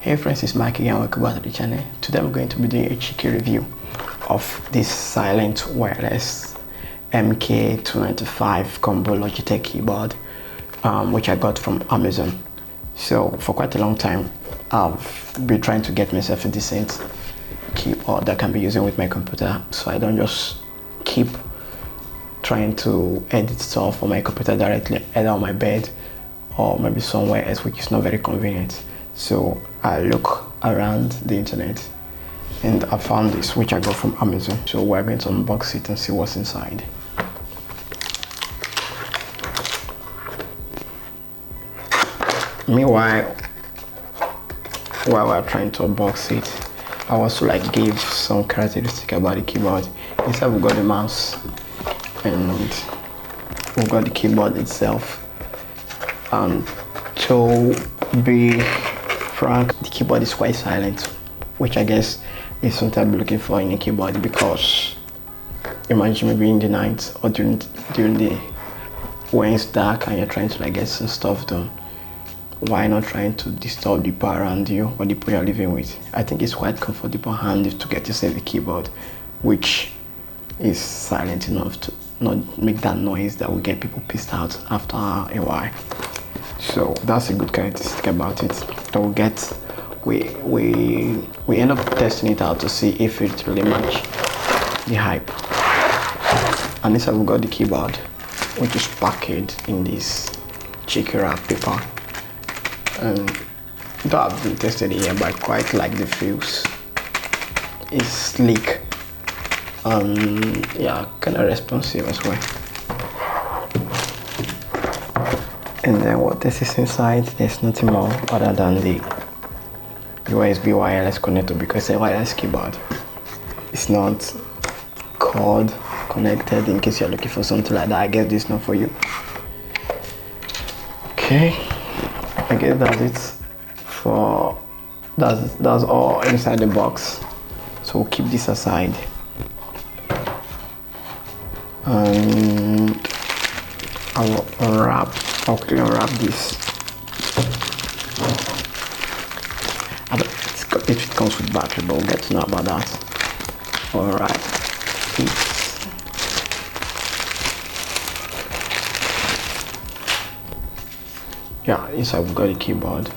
Hey friends, it's Mike again. Welcome back to the channel. Today I'm going to be doing a cheeky review of this silent wireless MK295 combo Logitech keyboard, which I got from Amazon. So for quite a long time I've been trying to get myself a decent keyboard that I can be using with my computer, so I don't just keep trying to edit stuff on my computer directly, either on my bed or maybe somewhere else, which is not very convenient. So I look around the internet and I found this, which I got from Amazon. So we're going to unbox it and see what's inside. Meanwhile, while we're trying to unbox it, I also give some characteristic about the keyboard. Inside we've got the mouse and we've got the keyboard itself. And to be frank, the keyboard is quite silent, which I guess is something I'll be looking for in a keyboard, because imagine maybe in the night or during the when it's dark and you're trying to get some stuff done. Why not trying to disturb the people around you or the people you're living with? I think it's quite comfortable and handy to get yourself a keyboard which is silent enough to not make that noise that will get people pissed out after a while. So that's a good characteristic about it. We end up testing it out to see if it really matches the hype. And this we've got the keyboard, which is packaged in this cheeky wrap paper. And though I've been tested here, but I quite like the feels. It's sleek and yeah, kind of responsive as well. And then what this is inside, there's nothing more other than the USB wireless connector, because it's a wireless keyboard. It's not cord connected in case you're looking for something like that. I guess this is not for you. Okay, I guess that's it for that's all inside the box. So we'll keep this aside. And I'll quickly unwrap this. I don't know if it comes with battery, but we'll get to know about that. Alright. Yeah, inside we've got a keyboard,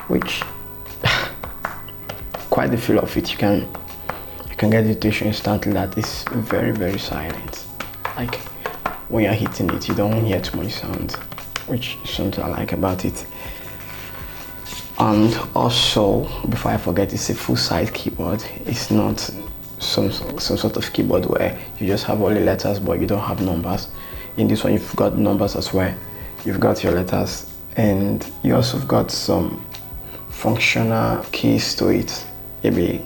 which quite the feel of it. You can get the intuition instantly that it's very, very silent. Like when you're hitting it, you don't hear too much sound, which is something I like about it. And also, before I forget, it's a full-size keyboard. It's not some sort of keyboard where you just have only letters but you don't have numbers. In this one, you've got numbers as well. You've got your letters, and you also have got some functional keys to it. Maybe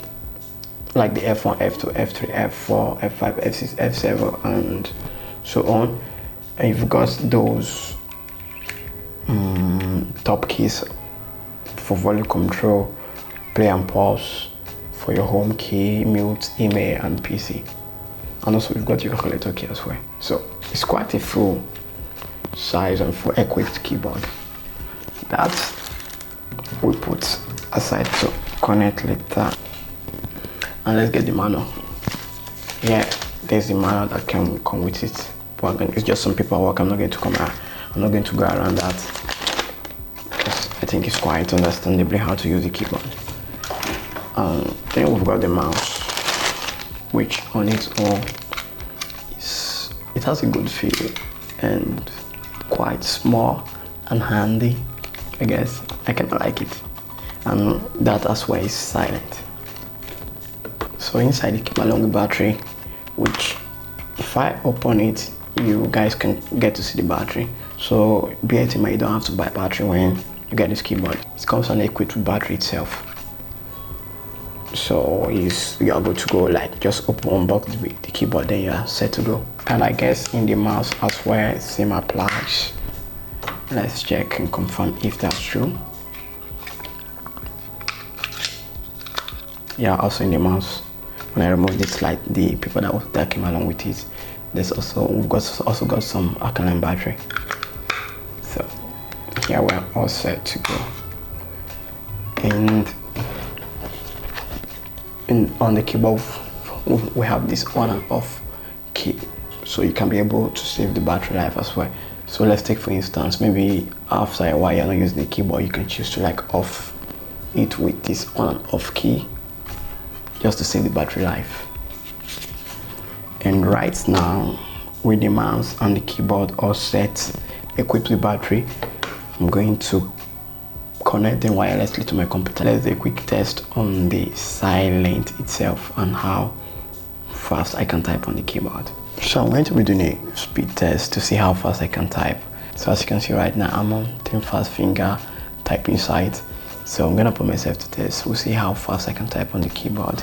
like the F1, F2, F3, F4, F5, F6, F7, and so on. And you've got those top keys for volume control, play and pause, for your home key, mute, email, and PC. And also we've got your calculator key as well. So it's quite a full size and full equipped keyboard that we put aside to connect later. And let's get the manual. Yeah, there's the manual that can come with it, but again, it's just some paperwork. I'm not going to go around that, because I think it's quite understandably how to use the keyboard. Then we've got the mouse, which on its own it has a good feel and quite small and handy. I guess I kind of like it, and that as well is silent. So inside it came along with battery, which if I open it, you guys can get to see the battery. So be it in mind, you don't have to buy battery when you get this keyboard. It comes and equipped with battery itself. So you are good to go. Just unbox the keyboard, then you are set to go. And I guess in the mouse as well, same applies. Let's check and confirm if that's true. Yeah, also in the mouse, when I removed it, the paper that came along with it, we've also got some alkaline battery. So here we're all set to go. And on the keyboard we have this on and off key, so you can be able to save the battery life as well. So let's take for instance, maybe after a while you're not using the keyboard, you can choose to like off it with this on and off key just to save the battery life. And right now, with the mouse and the keyboard all set, equipped with battery, I'm going to connect them wirelessly to my computer. Let's do a quick test on the silent itself and how fast I can type on the keyboard. So I'm going to be doing a speed test to see how fast I can type. So as you can see right now, I'm on 10 fast finger typing site. So I'm gonna put myself to test. We'll see how fast I can type on the keyboard.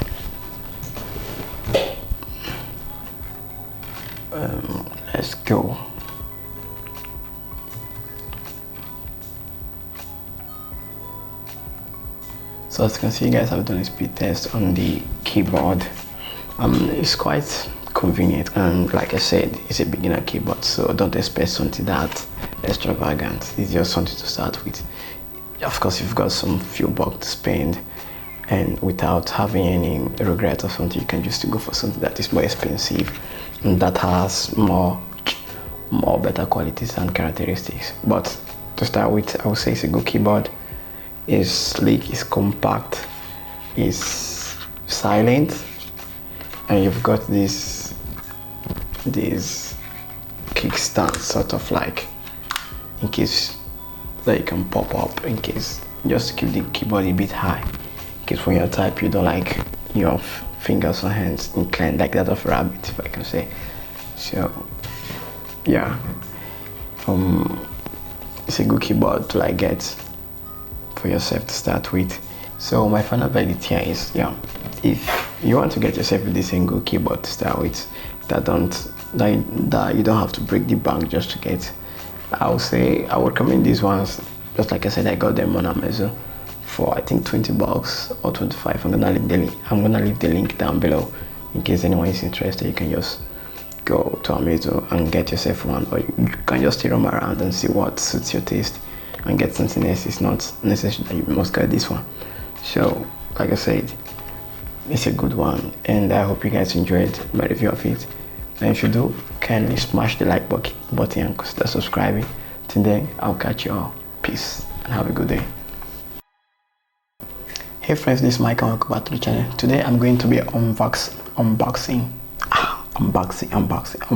Let's go. So as you can see, guys, I've done a speed test on the keyboard. It's quite convenient, and like I said, it's a beginner keyboard, so don't expect something that extravagant. It's just something to start with. Of course, you've got some few bucks to spend, and without having any regret or something, you can just go for something that is more expensive and that has more better qualities and characteristics. But to start with, I would say it's a good keyboard. It's sleek, it's compact, it's silent, and you've got this kickstand sort of like in case that you can pop up, in case just to keep the keyboard a bit high, in case when you type you don't like your fingers or hands inclined like that of a rabbit, if I can say. So yeah, it's a good keyboard to like get for yourself to start with. So my final verdict here is, yeah, if you want to get yourself a decent good keyboard to start with, that you don't have to break the bank just to get, I would say I would recommend these ones. Just like I said, I got them on Amazon for I think 20 bucks or 25. I'm gonna leave the link down below in case anyone is interested. You can just go to Amazon and get yourself one, or you can just roam around and see what suits your taste and get something else. It's not necessary that you must get this one. So like I said, it's a good one, and I hope you guys enjoyed my review of it. And if you do, kindly smash the like button and consider subscribing. Till then, I'll catch you all. Peace and have a good day. Hey friends, this is Mike and welcome back to the channel. Today I'm going to be unboxing